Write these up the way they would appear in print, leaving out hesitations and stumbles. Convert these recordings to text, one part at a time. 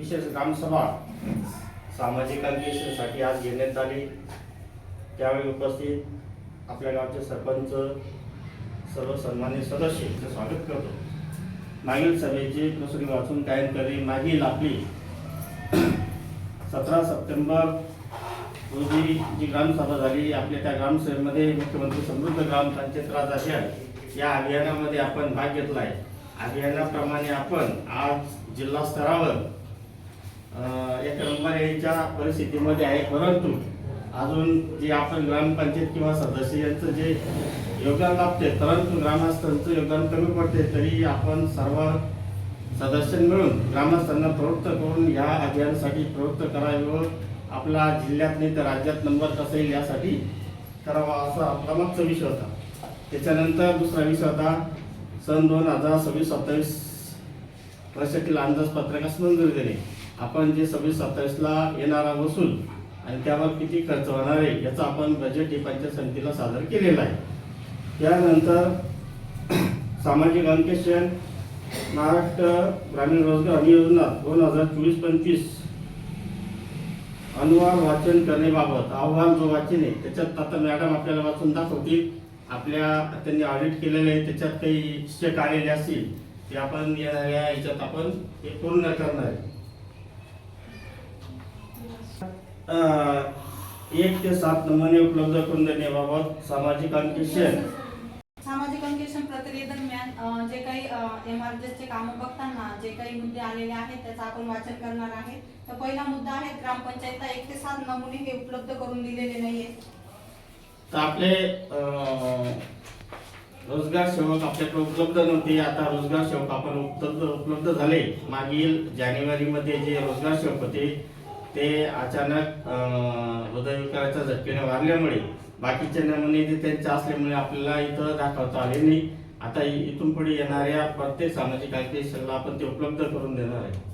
विशेष ग्रामसभा सामाजिक अन्वेषणासाठी आज घेण्यात आली। त्यावेळी उपस्थित आपल्या गावचे सरपंच, सर्व सन्मान्य सदस्य स्वागत करतो। मागील सभेची प्रसुरी वाचून कायम करी मागील आपली 17 सप्टेंबर रोजी जी ग्रामसभा झाली, आपल्या त्या ग्रामसभेमध्ये मुख्यमंत्री समृद्ध ग्रामपंचायत राज अभियान या अभियानामध्ये आपण भाग घेतला आहे। अभियानाप्रमाणे आपण आज जिल्हा स्तरावर एक नंबर याच्या परिस्थितीमध्ये आहे, परंतु अजून जे आपण ग्रामपंचायत किंवा सदस्य यांचं जे योगदान लाभते, परंतु ग्रामस्थांचं योगदान कमी पडते। तरी आपण सर्व सदस्य मिळून ग्रामस्थांना प्रवृत्त करून या अभियानासाठी प्रवृत्त करावे व आपला जिल्ह्यात नाही तर राज्यात नंबर कसा येईल यासाठी करावा, असा आपला मागचा विषय होता। त्याच्यानंतर दुसरा विषय होता सन 2026-27 वर्षातील अंदाजपत्रकास मंजुरी देणे। आपण जे 26-27ला येणारा वसूल आणि त्यावर किती खर्च होणार आहे याचा आपण बजेट ही पंचायत समितीला सादर केलेला आहे। त्यानंतर सामाजिक अंकेक्षण महाराष्ट्र ग्रामीण रोजगार हमी योजना 2024-25 अनुवाद वाचन करण्याबाबत अहवाल जो वाचन आहे त्याच्यात आता मॅडम आपल्याला वाचून दाखवतील। त्यांनी ऑडिट केलेले आहे, त्याच्यात काही चेक आलेले असतील ते आपण येणाऱ्या याच्यात आपण ते पूर्ण करणार आहे। 1 ते 7 नमुने उपलब्ध करून देण्याबाबत सामाजिक अंकेक्षण प्रक्रियेदरम्यान जे काही एमआरजेसचे कामं बघताना जे काही मुद्दे आलेले आहेत त्याचं आपण वाचन करणार आहे। तर पहिला मुद्दा आहे ग्रामपंचायतला 1 ते 7 नमुने हे उपलब्ध करून दिलेले नाहीये। तर आपले रोजगार सेवक आपल्याकडे उपलब्ध नव्हते, आता रोजगार सेवक आपण उपलब्ध झाले। मागील जानेवारीमध्ये जे रोजगार सेवक होते ते अचानक हृदयविकाराच्या झटक्याने वारल्यामुळे बाकीचे नमुने ते त्यांचे असल्यामुळे आपल्याला इथं दाखवता आले नाही। आता इथून पुढे येणाऱ्या प्रत्येक सामाजिक अंकेक्षणाला आपण ते उपलब्ध करून देणार आहे।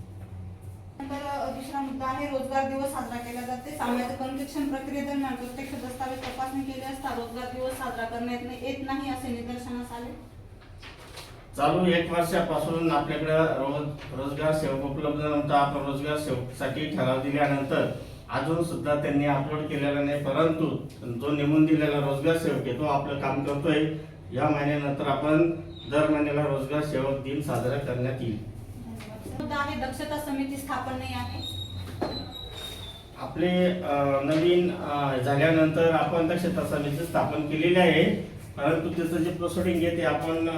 दुसरा मुद्दा आहे रोजगार दिवस साजरा केला जाते। सामाजिक अंकेक्षण प्रक्रियेदरम्यान प्रत्यक्ष दस्तावेज तपासणी केली असता रोजगार दिवस साजरा करण्यात येत नाही असे निदर्शनास आले। चालू 1 वर्षापासून आपल्याकडे रोजगार सेवक उपलब्ध नव्हता। आपण रोजगार सेवकसाठी ठराव दिल्यानंतर अजून सुद्धा त्यांनी अपलोड केलेला नाही, परंतु जो नेमून दिलेला रोजगार सेवक आहे तो आपलं काम करतोय। या महिन्यानंतर आपण दर महिन्याला रोजगार सेवक दिन साजरा करण्यात येईल। मुद्दा आहे दक्षता समिती स्थापन नाही आहे। आपले नवीन झाल्यानंतर आपण दक्षता समिती स्थापन केलेली आहे, परंतु त्याचं जे प्रोसिडिंग आहे ते आपण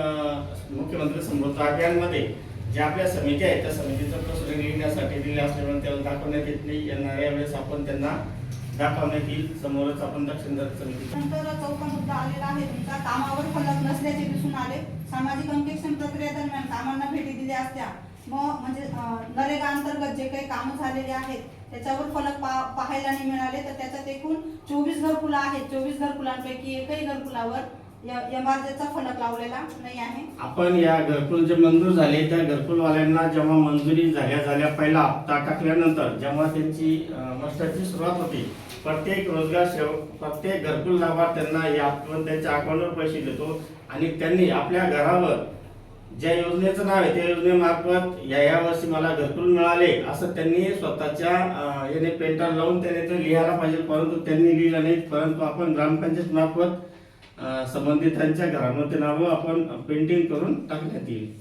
मुख्यमंत्री समृद्ध अभियानमध्ये जे आपल्या समिती आहे त्या समितीचं प्रोसिडिंग लिहिण्यासाठी दिले असल्यामुळे त्याला दाखवण्यात येत नाही। येणाऱ्या वेळेस आपण त्यांना दाखवण्यात येईल। समोरच आपण दक्षता समिती। नंतर चौथा मुद्दा आलेला आहे तुमचा कामावर फलक नसल्याचे दिसून आले। सामाजिक अंकेक्षण प्रक्रियेदरम्यान कामांना भेटी दिल्या असत्या म्हणजे नरेगा अंतर्गत जे काही कामं झालेले आहेत त्याच्यावर फलक पाहायला नाही मिळाले। तर त्याच्यात एकूण 24 घरकुलं आहेत। 24 घरकुलांपैकी एकही घरकुलावर एमआरजेचा फलक लावलेला नाही आहे। आपण या घरकुल जे मंजूर झाले त्या घरकुलवाल्यांना जेव्हा मंजुरी झाल्या पहिला हप्ता टाकल्यानंतर जेव्हा त्यांची मस्टरची सुरुवात होती, प्रत्येक रोजगार सेवक प्रत्येक घरकुल लाभार्थ्यांना या त्यांच्या अकाउंटवर पैसे देतो आणि त्यांनी आपल्या घरावर ज्या योजनेचं नाव आहे त्या योजनेमार्फत या वर्षी मला घरकुल मिळाले असं त्यांनी स्वतःच्या याने पेंटर लावून त्याने ते लिहायला पाहिजे, परंतु त्यांनी लिहिलं नाही। परंतु आपण ग्रामपंचायत मार्फत संबंधितांच्या घरामध्ये नावं आपण पेंटिंग करून टाकण्यात येईल।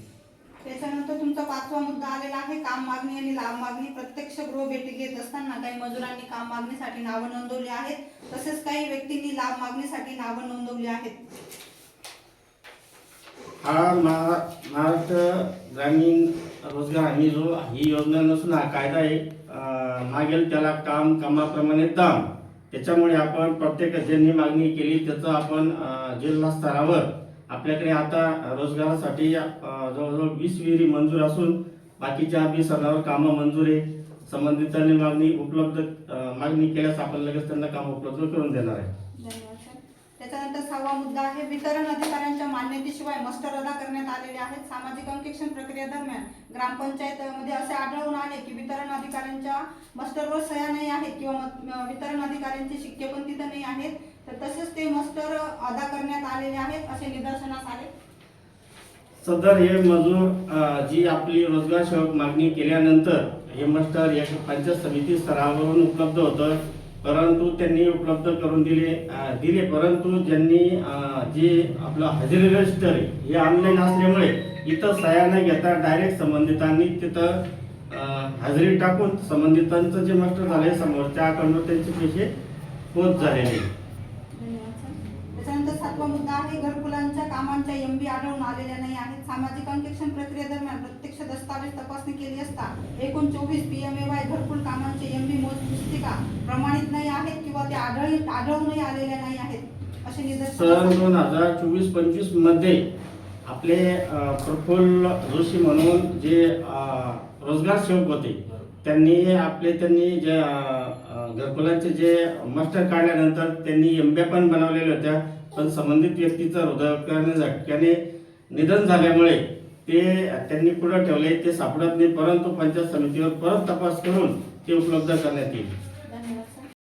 त्याच्यानंतर तुमचा 5वा मुद्दा आलेला आहे काम मागणी आणि लाभ मागणी। प्रत्यक्ष गृह भेटी घेत असताना काही मजुरांनी काम मागणीसाठी नावं नोंदवली आहेत, तसेच काही व्यक्तींनी लाभ मागणीसाठी नावं नोंदवली आहेत। हा महाराष्ट्र ग्रामीण रोजगार हमी जो ही योजना नसून हा कायदा आहे। मागेल त्याला काम कामाप्रमाणे दाम। त्याच्यामुळे आपण प्रत्येक ज्यांनी मागणी केली त्याचं आपण जिल्हा स्तरावर आपल्याकडे आता रोजगारासाठी जवळजवळ 20 विहिरी मंजूर असून बाकीच्या 20 स्तरावर कामं मंजूर आहे। संबंधितांनी मागणी केल्यास आपण लगेच त्यांना काम उपलब्ध करून देणार आहे। त्याच्यानंतर 6वा मुद्दा आहे वितरण अधिकाऱ्यांच्या मान्यतेशिवाय मस्टर अदा करण्यात आलेले आहेत। सामाजिक अंकेक्षण प्रक्रियेदरम्यान ग्रामपंचायतीमध्ये असे आढळून आले की वितरण अधिकाऱ्यांच्या मस्टरवर सह्या नाही आहेत किंवा वितरण अधिकाऱ्यांचे शिक्के पण तिथे नाही आहेत, तर तसेच ते मस्टर अदा करण्यात आलेले आहेत असे निदर्शनास आले। सदर हे मजूर जी आपली रोजगार सेवक मागणी केल्यानंतर हे मास्टर एक पंचायत समिती स्तरावरून उपलब्ध होतं, परंतु त्यांनी उपलब्ध करून दिले परंतु ज्यांनी जे आपलं हजेरी रजिस्टर आहे हे ऑनलाईन असल्यामुळे इथं सह्या न घेता डायरेक्ट संबंधितांनी तिथं हजेरी टाकून संबंधितांचं जे मास्टर झाले समोरच्या अकाउंटवर त्यांचे पैसे पोच झालेले. धन्यवाद सर. त्याच्यानंतर 7वा मुद्दा आहे घरकुलांच्या कामांच्या एमबी आढळून आलेल्या नाही आहेत. सामाजिक अंकेक्षण प्रक्रियेदरम्यान प्रत्यक्ष दस्तावेज तपासणी केली असता एकूण 24 PMAY घरकुल कामांचे एमबी पुस्तिका प्रमाणित नाही आहेत किंवा ते आढळूनही आलेल्या नाही आहेत असे सन निदर्शनास 2024-25 मध्ये आपले प्रफुल्ल जोशी म्हणून जे रोजगार सेवक होते त्यांनी जे घरकुलांचे जे मास्टर काढल्यानंतर त्यांनी एमब्या पण बनवलेल्या होत्या, पण संबंधित व्यक्तीचं हृदयाघाताने झटक्याने निधन झाल्यामुळे ते त्यांनी पुढे ठेवले, ते सापडत नाही, परंतु पंचायत समितीवर परत तपास करून ते उपलब्ध करण्यात येईल.